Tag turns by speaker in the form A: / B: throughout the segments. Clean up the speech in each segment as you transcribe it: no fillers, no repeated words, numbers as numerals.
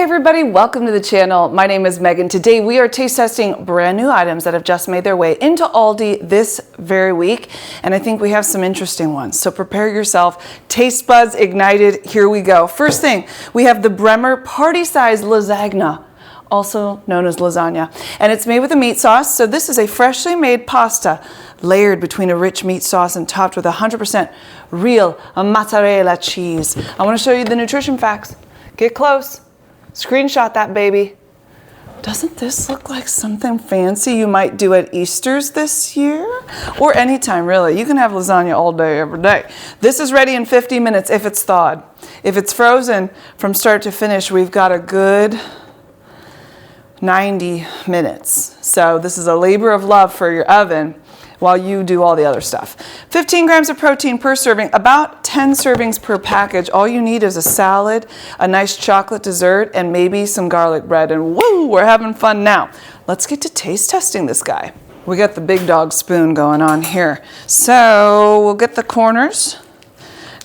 A: everybody, welcome to the channel. My name is Megan. Today we are taste testing brand new items that have just made their way into Aldi this very week, and I think we have some interesting ones. So prepare yourself. Taste buds ignited. Here we go. First thing, we have the Bremer party-size lasagna, also known as lasagna, and it's made with a meat sauce. So this is a freshly made pasta layered between a rich meat sauce and topped with 100% real mozzarella cheese. I want to show you the nutrition facts. Get close. Screenshot that baby. Doesn't this look like something fancy you might do at Easter's this year? Or anytime, really. You can have lasagna all day, every day. This is ready in 50 minutes if it's thawed. If it's frozen from start to finish, we've got a good 90 minutes. So this is a labor of love for your oven while you do all the other stuff. 15 grams of protein per serving, about 10 servings per package. All you need is a salad, a nice chocolate dessert, and maybe some garlic bread. And woo, we're having fun now. Let's get to taste testing this guy. We got the big dog spoon going on here. So we'll get the corners.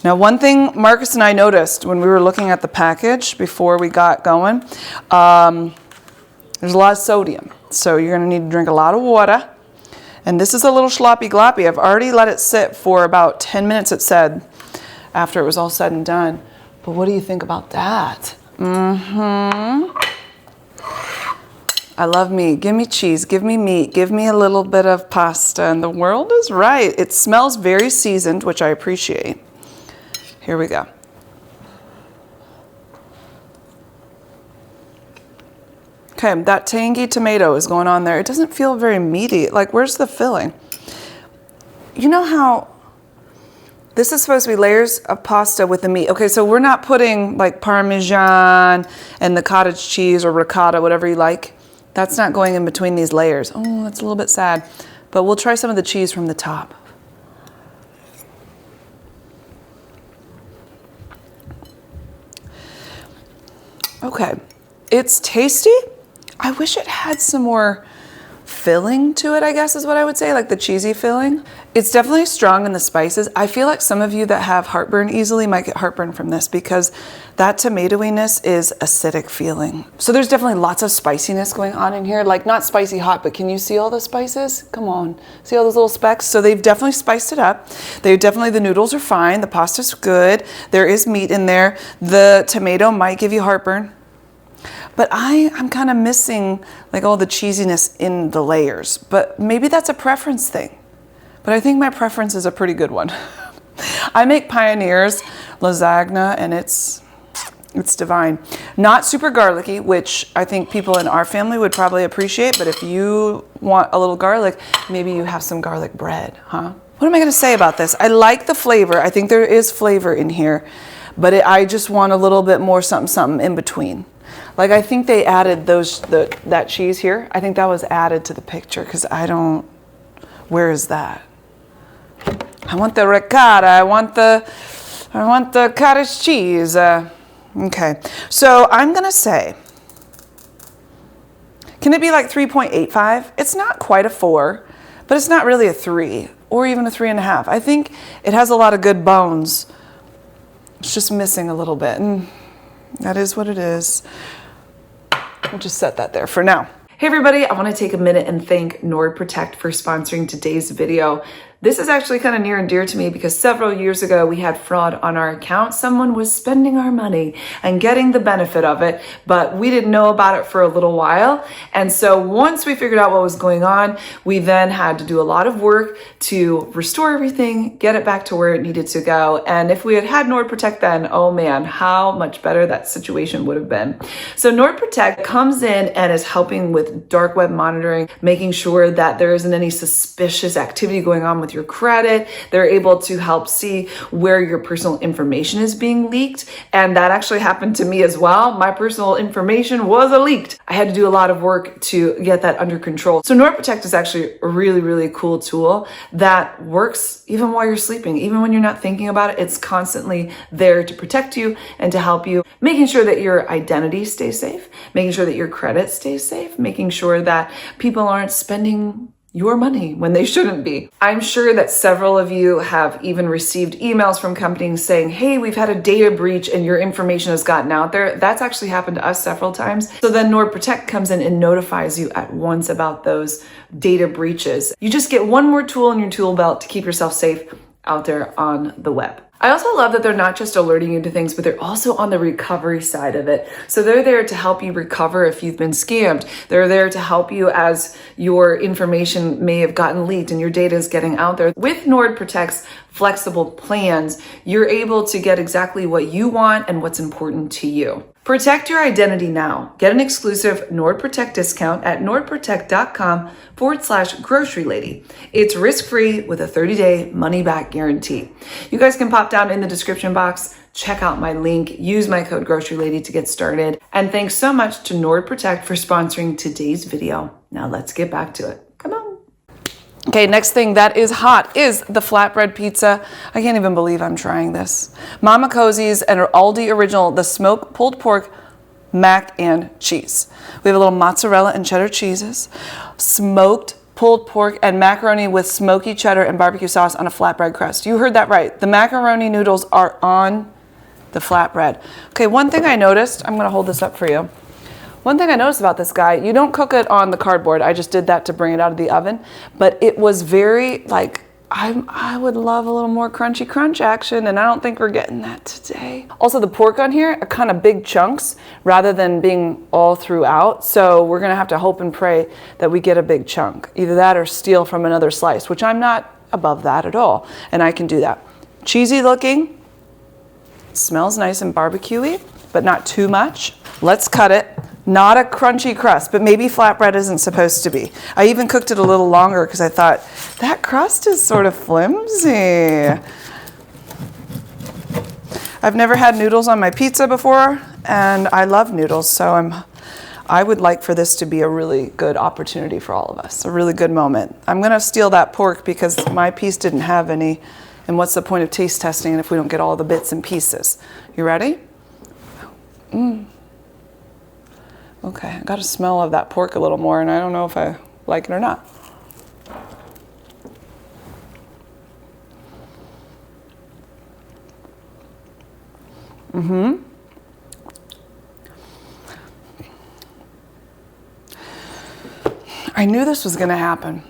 A: Now, one thing Marcus and I noticed when we were looking at the package before we got going, there's a lot of sodium. So you're gonna need to drink a lot of water. And this is a little sloppy gloppy. I've already let it sit for about 10 minutes, it said, after it was all said and done. But what do you think about that? I love meat. Give me cheese. Give me meat. Give me a little bit of pasta. And the world is right. It smells very seasoned, which I appreciate. Here we go. Okay, that tangy tomato is going on there. It doesn't feel very meaty. Like, where's the filling? You know how this is supposed to be layers of pasta with the meat. Okay, so we're not putting like Parmesan and the cottage cheese or ricotta, whatever you like. That's not going in between these layers. Oh, that's a little bit sad. But we'll try some of the cheese from the top. Okay, it's tasty. I wish it had some more filling to it, I guess is what I would say, like the cheesy filling. It's definitely strong in the spices. I feel like some of you that have heartburn easily might get heartburn from this because that tomatoiness is acidic feeling. So there's definitely lots of spiciness going on in here, like not spicy hot, but can you see all the spices? Come on, see all those little specks? So they've definitely spiced it up. The noodles are fine, the pasta's good, there is meat in there. The tomato might give you heartburn. But I'm kind of missing like all the cheesiness in the layers, but maybe that's a preference thing. But I think my preference is a pretty good one. I make Pioneer's lasagna and it's divine. Not super garlicky, which I think people in our family would probably appreciate, but if you want a little garlic, maybe you have some garlic bread, huh? What am I gonna say about this? I like the flavor. I think there is flavor in here, but I just want a little bit more something in between. Like I think they added that cheese here. I think that was added to the picture because where is that? I want the ricotta. I want the cottage cheese. Okay, so I'm gonna say, can it be like 3.85? It's not quite a 4, but it's not really a 3 or even a 3.5. I think it has a lot of good bones. It's just missing a little bit, and that is what it is. We'll just set that there for now. Hey everybody, I want to take a minute and thank NordProtect for sponsoring today's video. This is actually kind of near and dear to me because several years ago we had fraud on our account. Someone was spending our money and getting the benefit of it, but we didn't know about it for a little while. And so once we figured out what was going on, we then had to do a lot of work to restore everything, get it back to where it needed to go. And if we had had NordProtect then, oh man, how much better that situation would have been. So NordProtect comes in and is helping with dark web monitoring, making sure that there isn't any suspicious activity going on with your credit. They're able to help see where your personal information is being leaked. And that actually happened to me as well. My personal information was leaked. I had to do a lot of work to get that under control. So NordProtect is actually a really, really cool tool that works even while you're sleeping. Even when you're not thinking about it, it's constantly there to protect you and to help you, making sure that your identity stays safe, making sure that your credit stays safe, making sure that people aren't spending your money when they shouldn't be. I'm sure that several of you have even received emails from companies saying, hey, we've had a data breach and your information has gotten out there. That's actually happened to us several times. So then Nord Protect comes in and notifies you at once about those data breaches. You just get one more tool in your tool belt to keep yourself safe out there on the web. I also love that they're not just alerting you to things, but they're also on the recovery side of it. So they're there to help you recover if you've been scammed. They're there to help you as your information may have gotten leaked and your data is getting out there. With Nord Protect's flexible plans, you're able to get exactly what you want and what's important to you. Protect your identity now. Get an exclusive Nord Protect discount at nordprotect.com/grocery lady. It's risk-free with a 30-day money-back guarantee. You guys can pop down in the description box, check out my link, use my code grocery lady to get started. And thanks so much to Nord Protect for sponsoring today's video. Now let's get back to it. Come on. Okay, next thing that is hot is the flatbread pizza. I can't even believe I'm trying this. Mama Cozzi's and Aldi Original, the smoked pulled pork, mac and cheese. We have a little mozzarella and cheddar cheeses, smoked pulled pork and macaroni with smoky cheddar and barbecue sauce on a flatbread crust. You heard that right. The macaroni noodles are on the flatbread. Okay, one thing I noticed, I'm gonna hold this up for you. One thing I noticed about this guy, you don't cook it on the cardboard. I just did that to bring it out of the oven, but it was very like, I would love a little more crunchy crunch action, and I don't think we're getting that today. Also, the pork on here are kind of big chunks rather than being all throughout. So we're gonna have to hope and pray that we get a big chunk. Either that or steal from another slice, which I'm not above that at all, and I can do that. Cheesy looking, smells nice and barbecuey, but not too much. Let's cut it. Not a crunchy crust, but maybe flatbread isn't supposed to be. I even cooked it a little longer because I thought that crust is sort of flimsy. I've never had noodles on my pizza before, and I love noodles, so I would like for this to be a really good opportunity for all of us, a really good moment. I'm gonna steal that pork because my piece didn't have any, and what's the point of taste testing if we don't get all the bits and pieces? You ready? Okay, I got a smell of that pork a little more, and I don't know if I like it or not. I knew this was gonna happen,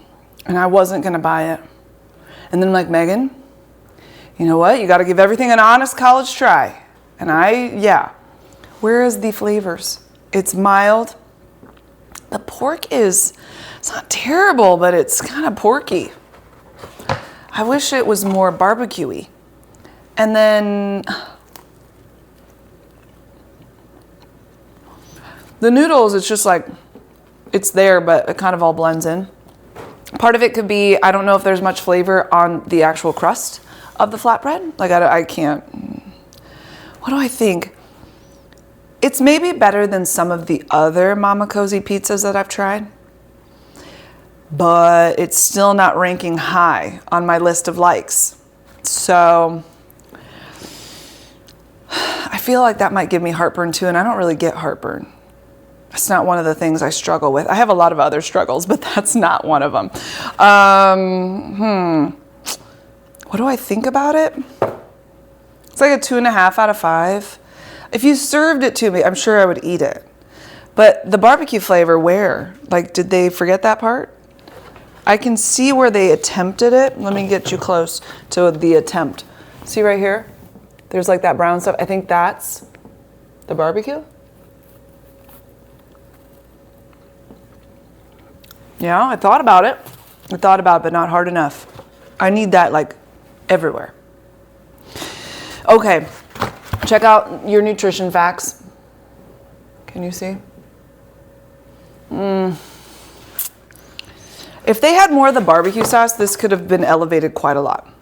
A: and I wasn't gonna buy it. And then I'm like, Megan, you know what? You gotta give everything an honest college try. And yeah. Where is the flavors? It's mild. The pork it's not terrible, but it's kind of porky. I wish it was more barbecuey. And then the noodles, it's just like, it's there, but it kind of all blends in. Part of it could be, I don't know if there's much flavor on the actual crust of the flatbread. Like I can't, what do I think? It's maybe better than some of the other Mama Cozzi pizzas that I've tried, but it's still not ranking high on my list of likes. So I feel like that might give me heartburn too, and I don't really get heartburn. It's not one of the things I struggle with. I have a lot of other struggles, but that's not one of them. What do I think about it? It's like a 2.5 out of 5. If you served it to me, I'm sure I would eat it. But the barbecue flavor, where? Like, did they forget that part? I can see where they attempted it. Let me get you close to the attempt. See right here? There's like that brown stuff. I think that's the barbecue. Yeah, I thought about it. But not hard enough. I need that like everywhere. Okay. Check out your nutrition facts. Can you see? If they had more of the barbecue sauce, this could have been elevated quite a lot.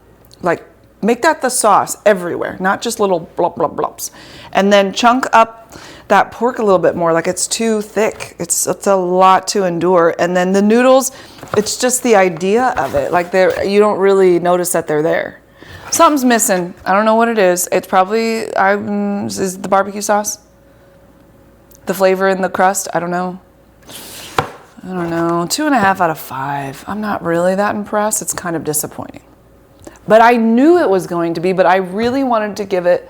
A: Like, make that the sauce everywhere, not just little blop, blop, blops. And then chunk up that pork a little bit more. Like, it's too thick. It's a lot to endure. And then the noodles, it's just the idea of it. Like, you don't really notice that they're there. Something's missing. I don't know what it is. It's probably, is the barbecue sauce? The flavor in the crust? I don't know. I don't know, 2.5 out of 5. I'm not really that impressed. It's kind of disappointing. But I knew it was going to be, but I really wanted to give it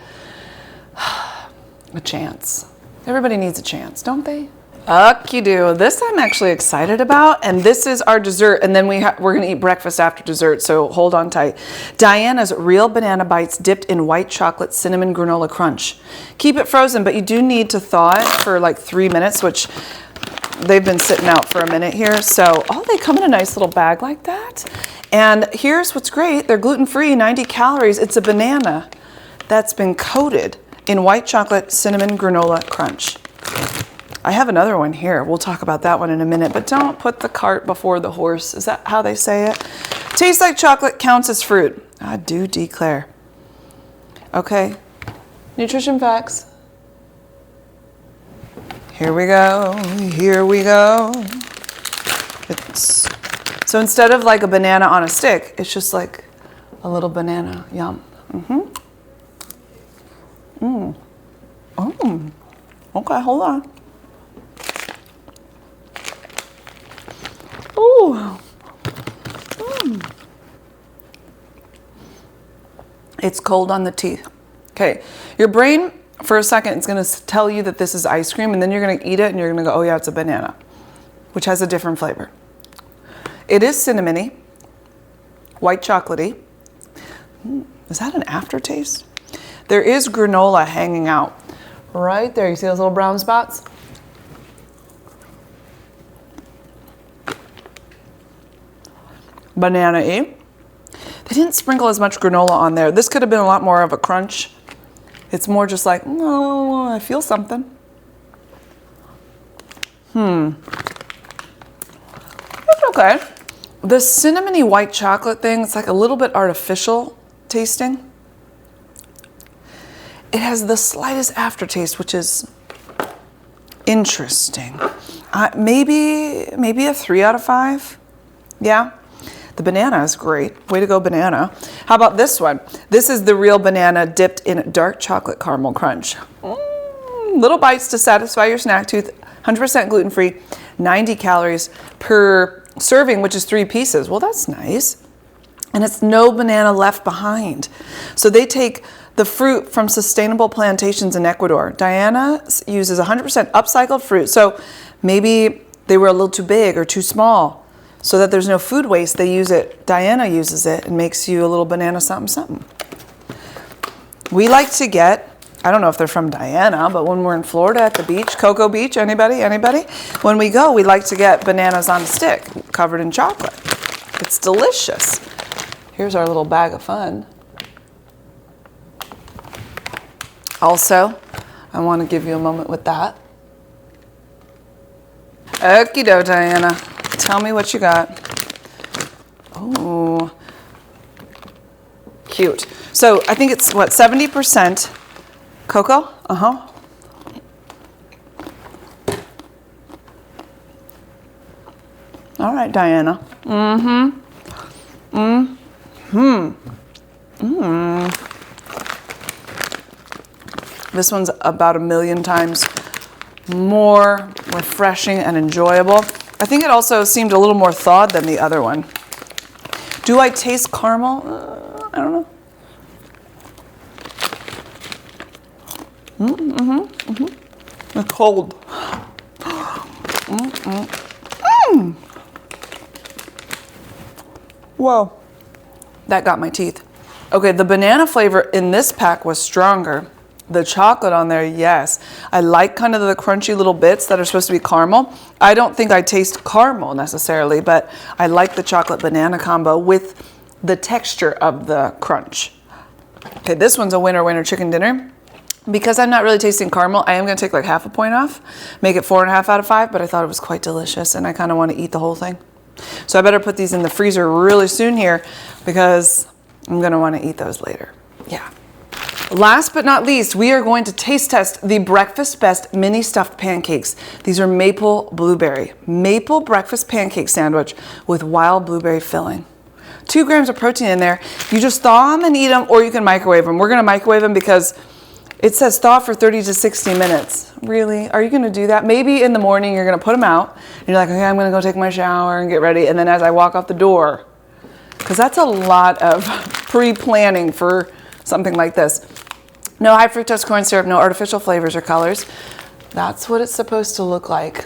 A: a chance. Everybody needs a chance, don't they? Ucky do. This I'm actually excited about, and this is our dessert, and then we're gonna eat breakfast after dessert, so hold on tight. Diana's Real Banana Bites dipped in white chocolate cinnamon granola crunch. Keep it frozen, but you do need to thaw it for like 3 minutes, which they've been sitting out for a minute here. So, oh, they come in a nice little bag like that. And here's what's great. They're gluten-free, 90 calories. It's a banana that's been coated in white chocolate cinnamon granola crunch. I have another one here. We'll talk about that one in a minute, but don't put the cart before the horse. Is that how they say it? Tastes like chocolate, counts as fruit. I do declare. Okay, nutrition facts. Here we go, here we go. So instead of like a banana on a stick, it's just like a little banana. Yum. Okay, hold on. Ooh. It's cold on the teeth. Okay, your brain for a second is going to tell you that this is ice cream, and then you're going to eat it and you're going to go, oh yeah, it's a banana, which has a different flavor. It is cinnamony, white chocolatey. Is that an aftertaste? There is granola hanging out right there. You see those little brown spots? Banana-y. They didn't sprinkle as much granola on there. This could have been a lot more of a crunch. It's more just like, oh, I feel something. That's okay. The cinnamony white chocolate thing, it's like a little bit artificial tasting. It has the slightest aftertaste, which is interesting. Maybe a 3 out of 5. Yeah. The banana is great. Way to go, banana. How about this one? This is the Real Banana dipped in dark chocolate caramel crunch. Little bites to satisfy your snack tooth. 100% gluten-free. 90 calories per serving, which is 3 pieces. Well, that's nice. And it's no banana left behind. So they take the fruit from sustainable plantations in Ecuador. Diana uses 100% upcycled fruit. So maybe they were a little too big or too small. So that there's no food waste, they use it. Diana uses it and makes you a little banana something something. We like to get, I don't know if they're from Diana, but when we're in Florida at the beach, Cocoa Beach, anybody? When we go, we like to get bananas on a stick covered in chocolate. It's delicious. Here's our little bag of fun. Also, I want to give you a moment with that. Okie doke, Diana. Tell me what you got. Oh, cute. So I think it's what, 70% cocoa? All right, Diana. This one's about 1 million times more refreshing and enjoyable. I think it also seemed a little more thawed than the other one. Do I taste caramel? I don't know. It's cold. Whoa. That got my teeth. Okay, the banana flavor in this pack was stronger. The chocolate on there, yes. I like kind of the crunchy little bits that are supposed to be caramel. I don't think I taste caramel necessarily, but I like the chocolate banana combo with the texture of the crunch. Okay, this one's a winner chicken dinner. Because I'm not really tasting caramel, I am gonna take like half a point off, make it 4.5 out of 5, but I thought it was quite delicious and I kind of want to eat the whole thing. So I better put these in the freezer really soon here because I'm gonna want to eat those later. Yeah. Last but not least, we are going to taste test the Breakfast Best mini stuffed pancakes. These are maple breakfast pancake sandwich with wild blueberry filling. 2 grams of protein in there. You just thaw them and eat them, or you can microwave them. We're gonna microwave them because It says thaw for 30 to 60 minutes. Really? Are you gonna do that? Maybe in the morning you're gonna put them out and you're like, okay, I'm gonna go take my shower and get ready. And then as I walk out the door, because that's a lot of pre-planning for something like this. No high fructose corn syrup, no artificial flavors or colors. That's what it's supposed to look like.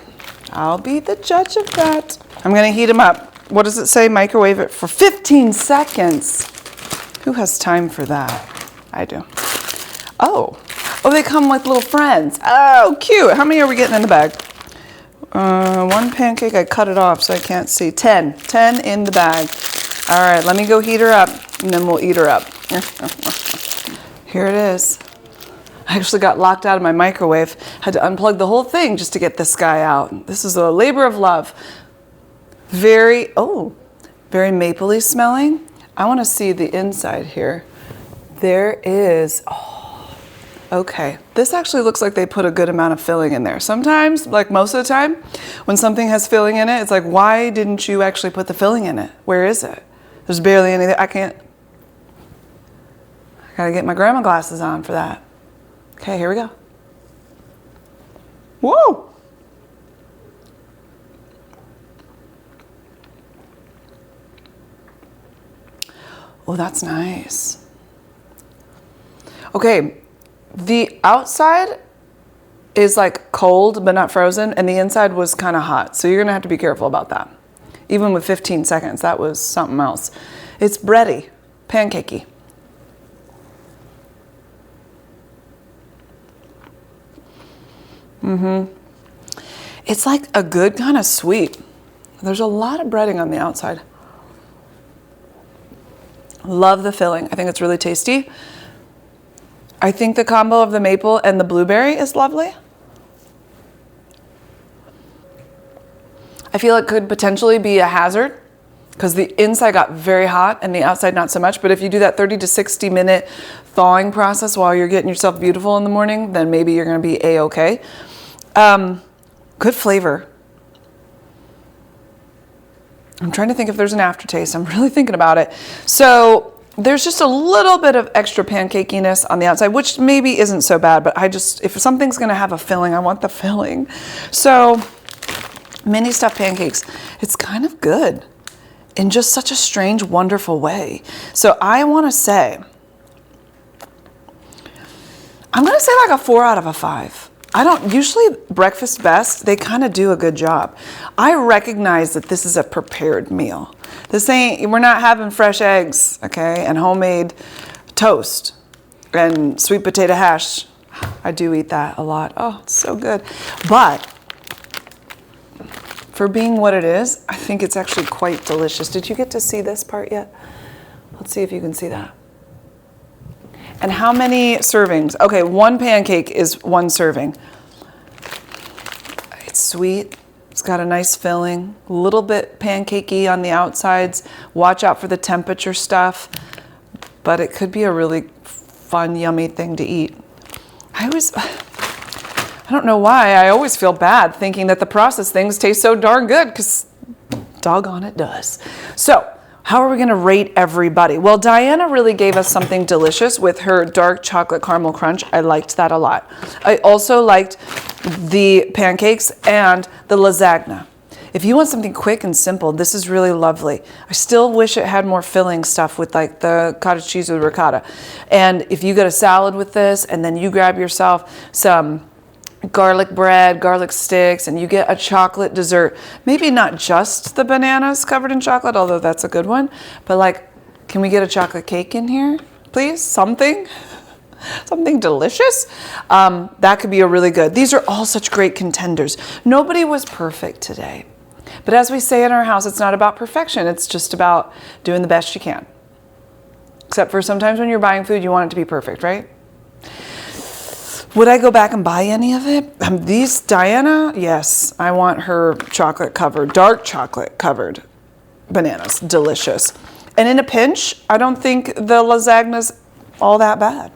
A: I'll be the judge of that. I'm gonna heat them up. What does it say? Microwave it for 15 seconds. Who has time for that? I do. Oh, they come with little friends. Oh, cute. How many are we getting in the bag? One pancake, I cut it off so I can't see. 10 in the bag. All right, let me go heat her up and then we'll eat her up. Here it is. I actually got locked out of my microwave. Had to unplug the whole thing just to get this guy out. This is a labor of love. Very mapley smelling. I want to see the inside here. There is, okay. This actually looks like they put a good amount of filling in there. Sometimes, like most of the time, when something has filling in it, it's like, why didn't you actually put the filling in it? Where is it? There's barely any there. I gotta get my grandma glasses on for that. Okay, here we go. Whoa! Oh, that's nice. Okay, the outside is like cold but not frozen, and the inside was kind of hot. So you're gonna have to be careful about that. Even with 15 seconds, that was something else. It's bready, pancakey. It's like a good kind of sweet. There's a lot of breading on the outside. Love the filling. I think it's really tasty. I think the combo of the maple and the blueberry is lovely. I feel it could potentially be a hazard because the inside got very hot and the outside not so much. But if you do that 30 to 60 minute thawing process while you're getting yourself beautiful in the morning, then maybe you're going to be A-okay. Good flavor. I'm trying to think if there's an aftertaste. I'm really thinking about it. So there's just a little bit of extra pancakiness on the outside, which maybe isn't so bad, but if something's gonna have a filling, I want the filling. So mini stuffed pancakes, it's kind of good in just such a strange, wonderful way. So I wanna say, I'm gonna say like a 4 out of a 5. Usually breakfast best, they kind of do a good job. I recognize that this is a prepared meal. We're not having fresh eggs, okay, and homemade toast and sweet potato hash. I do eat that a lot. Oh, it's so good. But for being what it is, I think it's actually quite delicious. Did you get to see this part yet? Let's see if you can see that. And how many servings? Okay, 1 pancake is 1 serving. It's sweet. It's got a nice filling. A little bit pancakey on the outsides. Watch out for the temperature stuff. But it could be a really fun, yummy thing to eat. I don't know why. I always feel bad thinking that the processed things taste so darn good, because doggone it does. So, how are we going to rate everybody? Well, Diana really gave us something delicious with her dark chocolate caramel crunch. I liked that a lot. I also liked the pancakes and the lasagna. If you want something quick and simple, this is really lovely. I still wish it had more filling stuff with like the cottage cheese with ricotta. And if you get a salad with this and then you grab yourself some garlic bread, garlic sticks, and you get a chocolate dessert. Maybe not just the bananas covered in chocolate, although that's a good one, but like, can we get a chocolate cake in here, please? Something delicious. That could be a really good. These are all such great contenders. Nobody was perfect today. But as we say in our house, it's not about perfection. It's just about doing the best you can. Except for sometimes when you're buying food, you want it to be perfect, right? Would I go back and buy any of it? These, Diana, yes, I want her chocolate covered, dark chocolate covered bananas. Delicious. And in a pinch, I don't think the lasagna's all that bad.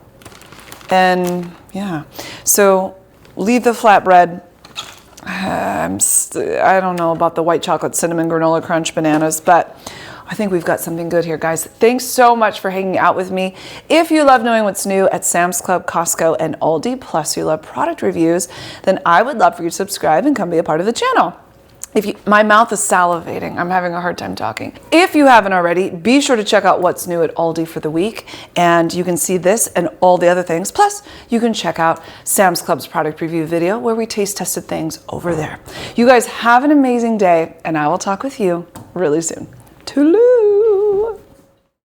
A: And yeah, so leave the flatbread I don't know about the white chocolate cinnamon granola crunch bananas, but I think we've got something good here, guys. Thanks so much for hanging out with me. If you love knowing what's new at Sam's Club, Costco, and Aldi, plus you love product reviews, then I would love for you to subscribe and come be a part of the channel. My mouth is salivating. I'm having a hard time talking. If you haven't already, be sure to check out what's new at Aldi for the week. And you can see this and all the other things. Plus, you can check out Sam's Club's product review video where we taste tested things over there. You guys have an amazing day, and I will talk with you really soon. Toodaloo.